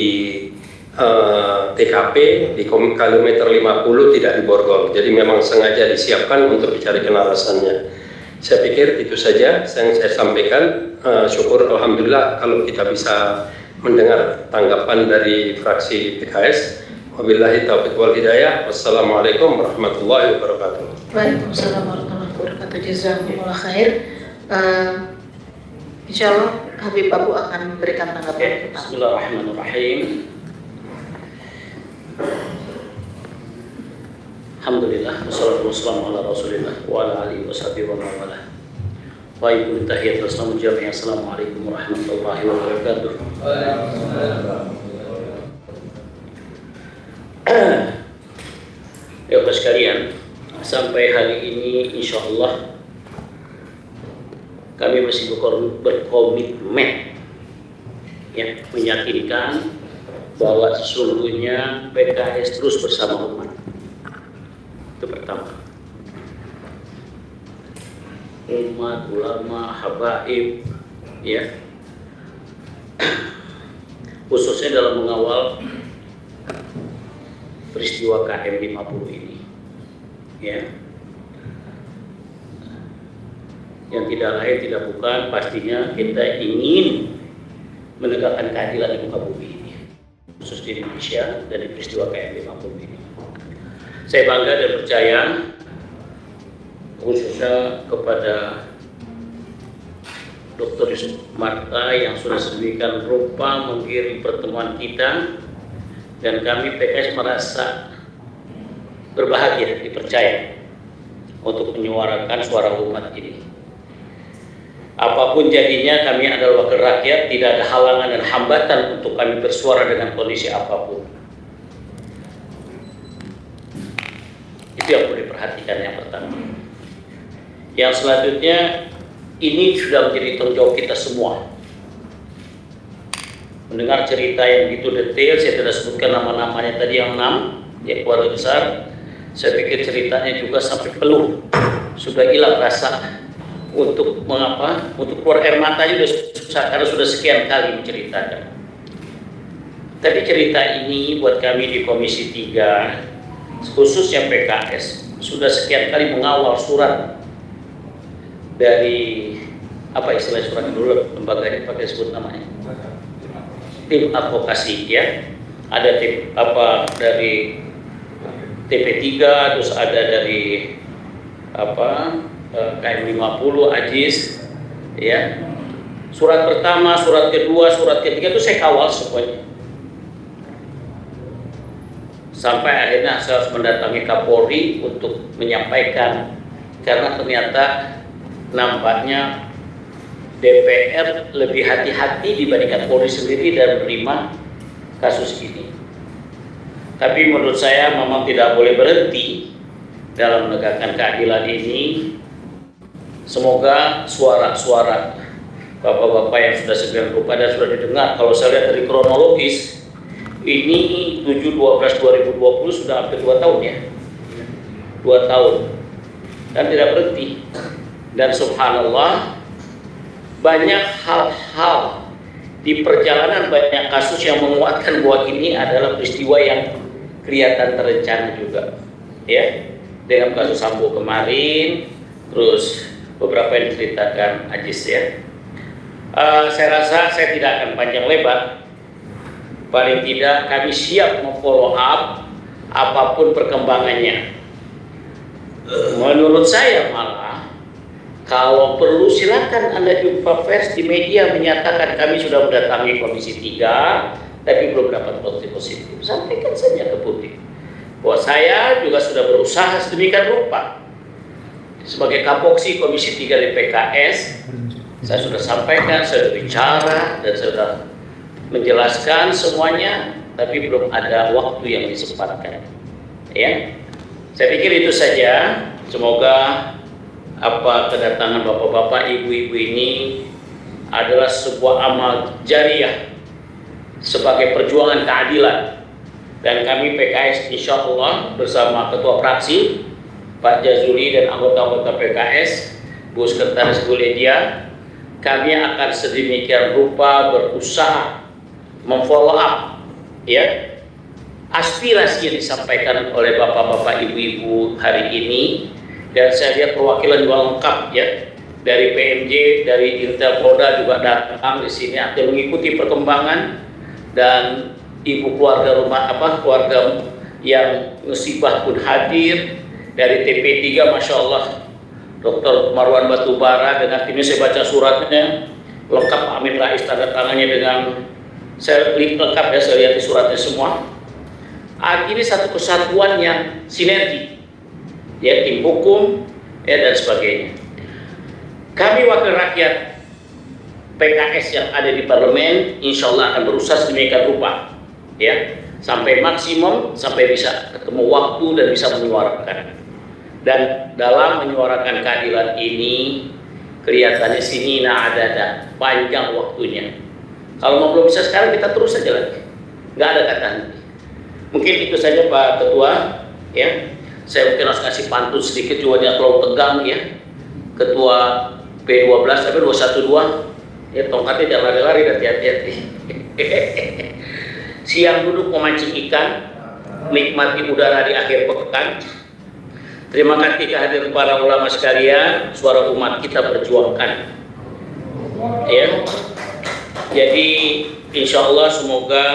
TKP di kilometer 50 tidak diborgol? Jadi memang sengaja disiapkan untuk dicarikan alasannya. Saya pikir itu saja yang saya sampaikan. Syukur alhamdulillah kalau kita bisa mendengar tanggapan dari fraksi PKS. Wabillahi taufiq wal hidayah. Wassalamualaikum warahmatullahi wabarakatuh. Waalaikumsalam warahmatullahi wabarakatuh. Jazakumullah khair. Insyaallah Habib Abu akan memberikan tanggapan. Bismillahirrahmanirrahim. Alhamdulillah, wassalatu wassalamu ala rasulillah wa ala alihi wa sahbihi wa mawalah. Wa ibu tahiyat wassalamu jami'an. Assalamualaikum warahmatullahi wabarakatuh. Ya Bapak sekalian, sampai hari ini insya Allah kami masih berkomitmen ya, meyakinkan bahwa sesungguhnya PKS terus bersama umat. Itu pertama. Umat, ulama, habaib, ya, khususnya dalam mengawal peristiwa KM50 ini, ya, yang tidak lain tidak bukan pastinya kita ingin menegakkan keadilan di muka bumi ini, khusus di Indonesia dari peristiwa KM50 ini. Saya bangga dan percaya khususnya kepada Dr. Yusuf Marta yang sudah sedemikian rupa mengirim pertemuan kita, dan kami PKS merasa berbahagia dipercaya untuk menyuarakan suara umat ini. Apapun jadinya, kami adalah wakil rakyat, tidak ada halangan dan hambatan untuk kami bersuara dengan kondisi apapun. Itu yang perlu diperhatikan yang pertama. Yang selanjutnya, ini sudah menjadi tanggung jawab kita semua. Mendengar cerita yang begitu detail, saya tidak sebutkan nama-namanya tadi yang 6, ya keluarga besar. Saya pikir ceritanya juga sampai peluh, sudah hilang rasa untuk mengapa, untuk keluar air matanya sudah susah karena sudah sekian kali menceritakan. Tapi cerita ini buat kami di Komisi 3, khususnya PKS, sudah sekian kali mengawal surat dari apa istilah surat dulu, lembaganya pakai sebut namanya, tim advokasi, ya. Ada tim apa dari TP3, terus ada dari apa KM50, AJIS, ya. Surat pertama, surat kedua, surat ketiga itu saya kawal semuanya. Sampai akhirnya saya harus mendatangi Kapolri untuk menyampaikan, karena ternyata nampaknya DPR lebih hati-hati dibandingkan Polri sendiri dalam menerima kasus ini. Tapi menurut saya memang tidak boleh berhenti dalam menegakkan keadilan ini. Semoga suara-suara bapak-bapak yang sudah segera rupa dan sudah didengar, kalau saya lihat dari kronologis, ini 7/12/2020 sudah hampir 2 tahun, ya. 2 tahun. Dan tidak berhenti. Dan subhanallah, banyak hal-hal di perjalanan, banyak kasus yang menguatkan bahwa ini adalah peristiwa yang kelihatan terencana juga, ya. Dengan kasus Sambo kemarin, terus beberapa yang diceritakan Ajis, ya. Saya rasa saya tidak akan panjang lebar. Paling tidak kami siap memfollow up apapun perkembangannya. Menurut saya malah, kalau perlu silakan Anda jumpa pers di media menyatakan kami sudah mendatangi Komisi 3 tapi belum dapat bukti positif. Sampaikan saja ke publik bahwa saya juga sudah berusaha sedemikian rupa. Sebagai Kapoksi Komisi 3 di PKS, saya sudah sampaikan, saya sudah bicara, dan saya sudah menjelaskan semuanya, tapi belum ada waktu yang disempatkan. Ya, saya pikir itu saja. Semoga apa kedatangan bapak-bapak, ibu-ibu ini adalah sebuah amal jariah sebagai perjuangan keadilan. Dan kami PKS insya Allah bersama Ketua Fraksi Pak Jazuli dan anggota-anggota PKS, Bu Sekretaris Bu Ledia, kami akan sedemikian rupa berusaha memfollow up, ya, aspirasi yang disampaikan oleh bapak-bapak ibu-ibu hari ini. Dan saya lihat perwakilan juga lengkap, ya, dari PMJ, dari Intel Polda juga datang di sini akan mengikuti perkembangan, dan ibu keluarga keluarga yang musibah pun hadir. Dari TP3, Masya Allah, Dr. Marwan Batubara dengan timnya, saya baca suratnya lengkap, Amin Rais tanda tangannya dengan saya lengkap, ya, saya lihat di suratnya semua. Ini satu kesatuan yang sinergi, ya, tim hukum, ya, dan sebagainya. Kami wakil rakyat PKS yang ada di parlemen insya Allah akan berusaha sedemikian rupa, ya, sampai maksimum, sampai bisa ketemu waktu dan bisa menyuarakan. Dan dalam menyuarakan keadilan ini kelihatannya sini ada panjang waktunya. Kalau mau belum bisa sekarang, kita terus saja lagi, nggak ada kata henti. Mungkin itu saja Pak Ketua, ya. Saya mungkin harus kasih pantun sedikit, juga jangan terlalu tegang, ya. Ketua P12 tapi 212, ya, tongkatnya jangan lari-lari, hati-hati. Siang duduk memancing ikan, nikmati udara di akhir pekan. Terima kasih kehadiran para ulama sekalian, suara umat kita perjuangkan, ya. Jadi insya Allah semoga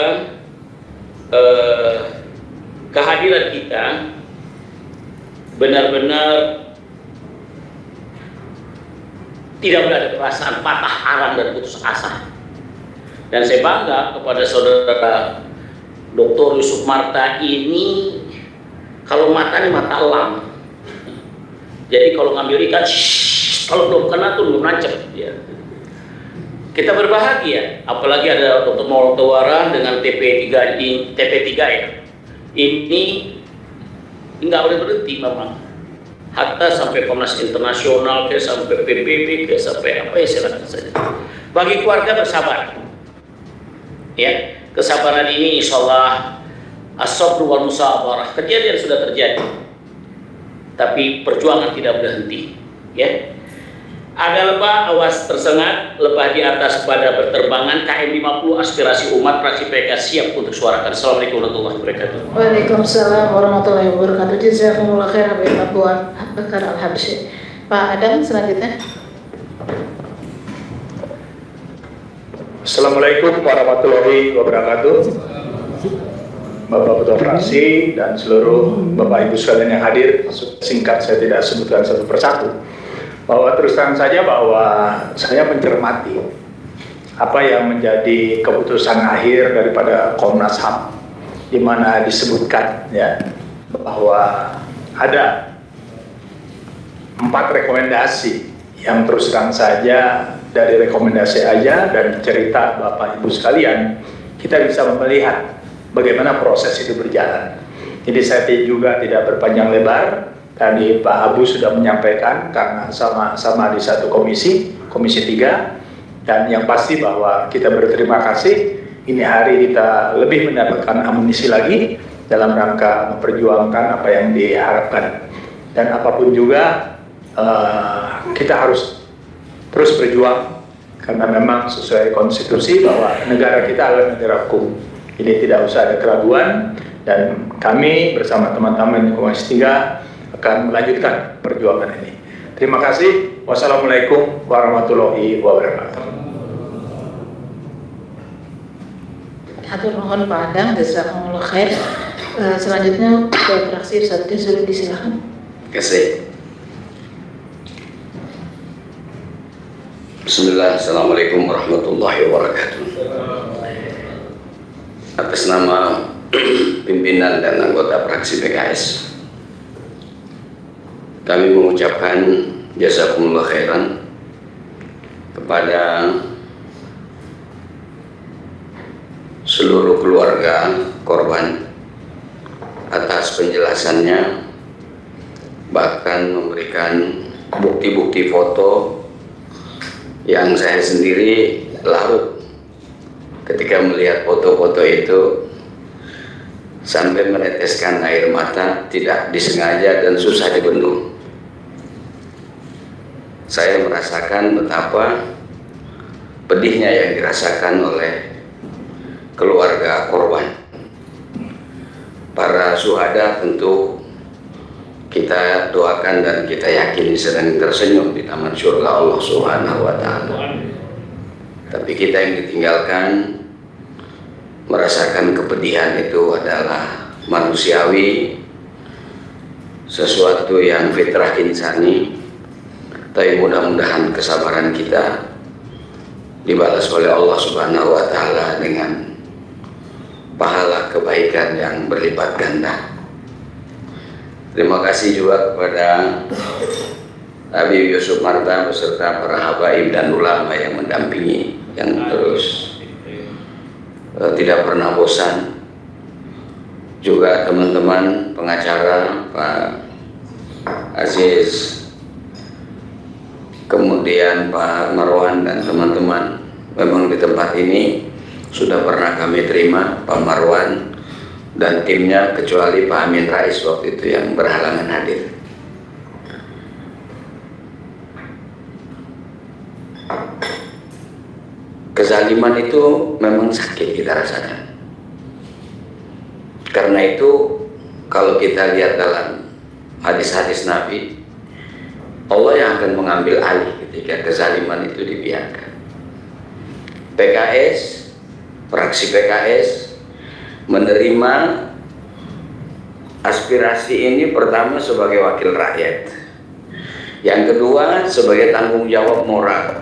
kehadiran kita benar-benar Tidak boleh ada perasaan patah arang dan putus asa. Dan saya bangga kepada saudara Dr. Yusuf Marta ini, kalau mata ini mata elang. Jadi kalau ngambil ikan, kalau belum kena tuh belum nancep ya. Kita berbahagia, apalagi ada Dr. Maulana Tawara dengan TP3 ya. Ini nggak boleh berhenti memang. Hatta sampai Komnas Internasional, kayak sampai PBB, kayak sampai apa ya silakan saja. Bagi keluarga bersabar. Ya, kesabaran ini insya Allah as-sabru wal musabarah. Kejadian sudah terjadi, tapi perjuangan tidak berhenti. Ya. Ada lebah, awas tersengat, lebah di atas pada berterbangan, KM 50 aspirasi umat, fraksi PK siap untuk suarakan. Assalamualaikum warahmatullahi wabarakatuh. Waalaikumsalam warahmatullahi wabarakatuh. Jazakumullah khair Bapak Buan Bakar Al-Habsyi. Pak Adam selanjutnya. Assalamualaikum warahmatullahi wabarakatuh. Bapak Ketua Fraksi dan seluruh Bapak Ibu sekalian yang hadir, singkat saya tidak sebutkan satu persatu. Bahwa terus terang saja bahwa saya mencermati apa yang menjadi keputusan akhir daripada Komnas HAM, di mana disebutkan ya bahwa ada 4 rekomendasi yang terus terang saja dari rekomendasi aja dan cerita Bapak Ibu sekalian kita bisa melihat bagaimana proses itu berjalan. Jadi saya juga tidak berpanjang lebar. Tadi Pak Abu sudah menyampaikan karena sama-sama di satu komisi 3, dan yang pasti bahwa kita berterima kasih ini hari kita lebih mendapatkan amunisi lagi dalam rangka memperjuangkan apa yang diharapkan, dan apapun juga kita harus terus berjuang karena memang sesuai konstitusi bahwa negara kita adalah negara hukum, jadi tidak usah ada keraguan, dan kami bersama teman-teman di Komisi 3 akan melanjutkan perjuangan ini. Terima kasih. Wassalamualaikum warahmatullahi wabarakatuh. Hatur nuhun Pak Adang, jazakumullah khair. Selanjutnya Ketua Fraksi Ustadz Zul, disilakan. Terima kasih. Bismillah, Assalamualaikum warahmatullahi wabarakatuh. Atas nama pimpinan dan anggota fraksi PKS, kami mengucapkan jazakumullah khairan kepada seluruh keluarga korban atas penjelasannya, bahkan memberikan bukti-bukti foto yang saya sendiri larut ketika melihat foto-foto itu sampai meneteskan air mata, tidak disengaja dan susah dibendung. Saya merasakan betapa pedihnya yang dirasakan oleh keluarga korban. Para syuhada tentu kita doakan dan kita yakini sedang tersenyum di taman surga Allah Subhanahu wa Ta'ala. Tapi kita yang ditinggalkan merasakan kepedihan itu adalah manusiawi, sesuatu yang fitrah insani. Tapi mudah-mudahan kesabaran kita dibalas oleh Allah Subhanahu wa Ta'ala dengan pahala kebaikan yang berlipat ganda. Terima kasih juga kepada Habib Yusuf Marta beserta para habaib dan ulama yang mendampingi, yang terus tidak pernah bosan. Juga teman-teman pengacara Pak Aziz, kemudian Pak Marwan dan teman-teman. Memang di tempat ini sudah pernah kami terima Pak Marwan dan timnya, kecuali Pak Amin Rais waktu itu yang berhalangan hadir. Kezaliman itu memang sakit kita rasakan. Karena itu kalau kita lihat dalam hadis-hadis Nabi, Allah yang akan mengambil alih ketika kezaliman itu dibiarkan. PKS, fraksi PKS menerima aspirasi ini pertama sebagai wakil rakyat Yang kedua, sebagai tanggung jawab moral.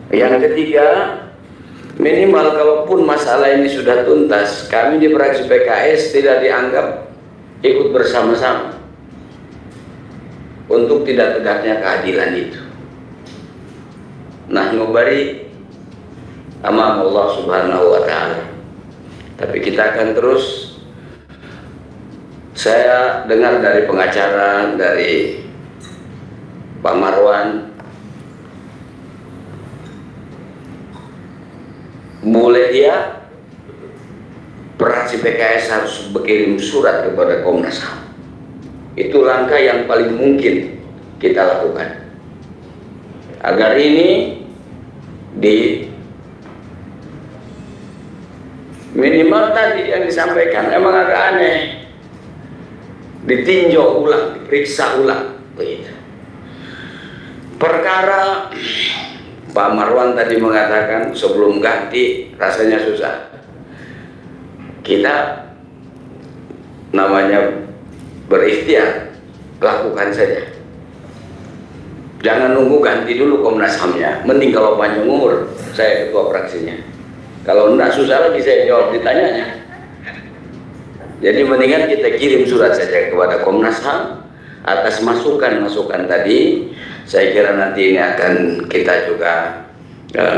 Yang ketiga, minimal kalaupun masalah ini sudah tuntas, kami di fraksi PKS tidak dianggap ikut bersama-sama untuk tidak tegaknya keadilan itu. Nah, ngobari amam Allah Subhanahu wa Ta'ala. Tapi kita akan terus. Saya dengar dari pengacara, dari Pak Marwan, mulai dia fraksi PKS harus berkirim surat kepada Komnas HAM. Itu langkah yang paling mungkin kita lakukan agar ini di minimal tadi yang disampaikan emang agak aneh, ditinjau ulang, diperiksa ulang begitu. Perkara Pak Marwan tadi mengatakan sebelum ganti rasanya susah. Kita namanya berikhtiar, lakukan saja. Jangan nunggu ganti dulu Komnas HAM-nya. Mending kalau panjang umur, saya ketua fraksinya. Kalau enggak susah lagi saya jawab ditanyanya. Jadi mendingan kita kirim surat saja kepada Komnas HAM atas masukan-masukan tadi. Saya kira nanti ini akan kita juga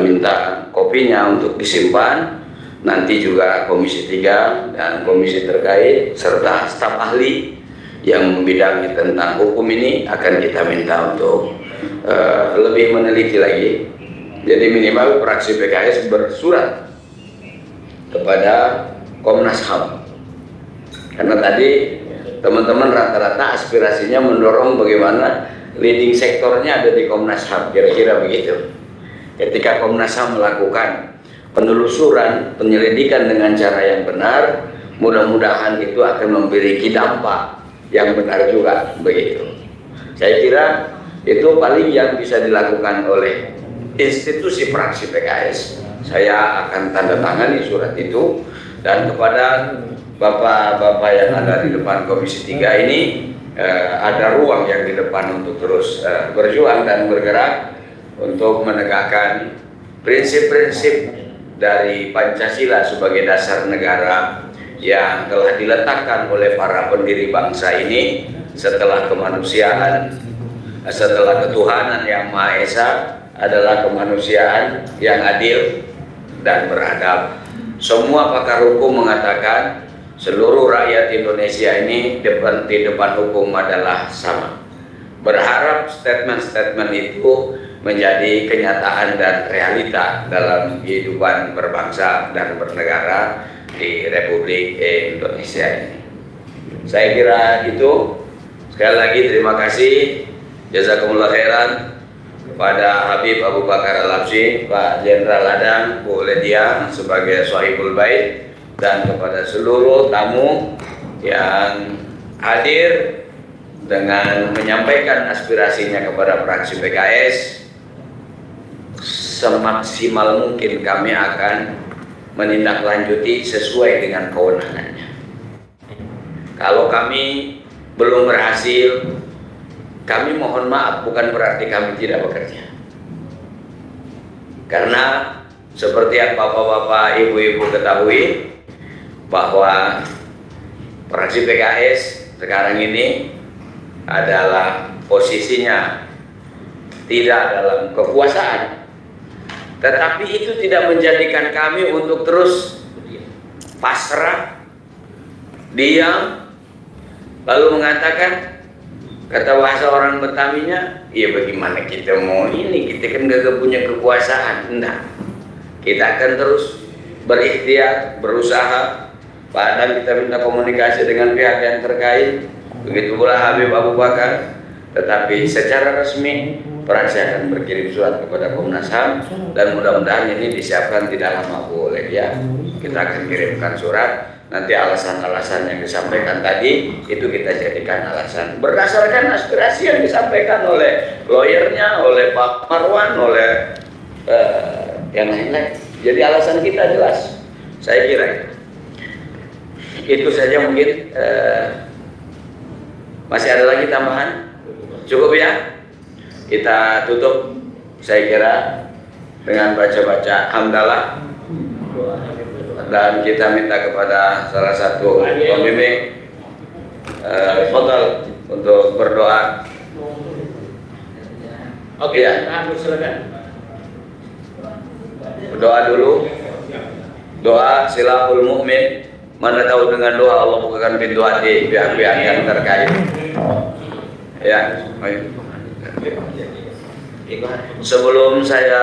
minta kopinya untuk disimpan. Nanti juga Komisi 3 dan komisi terkait serta staf ahli yang membidangi tentang hukum ini akan kita minta untuk lebih meneliti lagi. Jadi minimal fraksi PKS bersurat kepada Komnas HAM. Karena tadi teman-teman rata-rata aspirasinya mendorong bagaimana leading sektornya ada di Komnas HAM, kira-kira begitu. Ketika Komnas HAM melakukan penelusuran, penyelidikan dengan cara yang benar, mudah-mudahan itu akan memiliki dampak yang benar juga begitu. Saya kira itu paling yang bisa dilakukan oleh institusi fraksi PKS. Saya akan tanda tangani surat itu, dan kepada bapak-bapak yang ada di depan Komisi 3 ini ada ruang yang di depan untuk terus berjuang dan bergerak untuk menegakkan prinsip-prinsip dari Pancasila sebagai dasar negara yang telah diletakkan oleh para pendiri bangsa ini setelah kemanusiaan, setelah ketuhanan yang Maha Esa adalah kemanusiaan yang adil dan beradab. Semua pakar hukum mengatakan seluruh rakyat Indonesia ini di depan hukum adalah sama. Berharap statement-statement itu menjadi kenyataan dan realita dalam kehidupan berbangsa dan bernegara di Republik Indonesia ini. Saya kira itu. Sekali lagi terima kasih, jazakumullah khairan kepada Habib Abu Bakar Al-Habsyi, Pak Jenderal Ladang, Bu Ledia sebagai Shahibul Bait, dan kepada seluruh tamu yang hadir dengan menyampaikan aspirasinya kepada fraksi PKS. Semaksimal mungkin kami akan menindaklanjuti sesuai dengan kewenangannya. Kalau kami belum berhasil, kami mohon maaf, bukan berarti kami tidak bekerja. Karena seperti yang bapak-bapak, ibu-ibu ketahui, bahwa fraksi PKS sekarang ini adalah posisinya tidak dalam kekuasaan. Tetapi itu tidak menjadikan kami untuk terus pasrah, diam, lalu mengatakan, kata bahasa orang Betaminya, ya bagaimana kita mau ini, kita kan gak punya kekuasaan. Enggak, kita akan terus berikhtiar, berusaha. Padahal kita minta komunikasi dengan pihak yang terkait, begitu pula Habib Abu Bakar. Tetapi secara resmi fraksi akan berkirim surat kepada Komnas HAM, dan mudah-mudahan ini disiapkan tidak lama boleh ya. Kita akan kirimkan surat. Nanti alasan-alasan yang disampaikan tadi itu kita jadikan alasan berdasarkan aspirasi yang disampaikan oleh lawyernya, oleh Pak Marwan, oleh yang lain-lain. Jadi alasan kita jelas. Saya kira itu saja mungkin. Masih ada lagi tambahan? Cukup ya? Kita tutup saya kira dengan baca-baca hamdalah, dan kita minta kepada salah satu pembimbing fadhal untuk berdoa. Oke, ya. Silakan. Berdoa dulu. Doa silahul mukmin. Mana tahu dengan doa Allah bukakan pintu hati pihak-pihak yang terkait. Ya, sebelum saya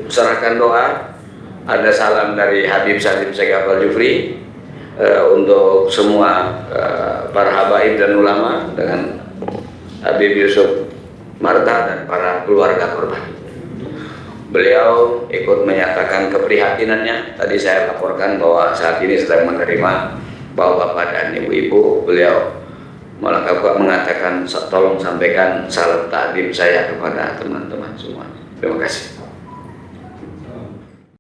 serahkan doa, ada salam dari Habib Salim Segaf Al-Jufri untuk semua para habaib dan ulama, dengan Habib Yusuf Marta dan para keluarga korban. Beliau ikut menyatakan keprihatinannya. Tadi saya laporkan bahwa saat ini sedang menerima bapak-bapak dan ibu-ibu. Beliau malah mengatakan tolong sampaikan salam takdim saya kepada teman-teman semua. Terima kasih.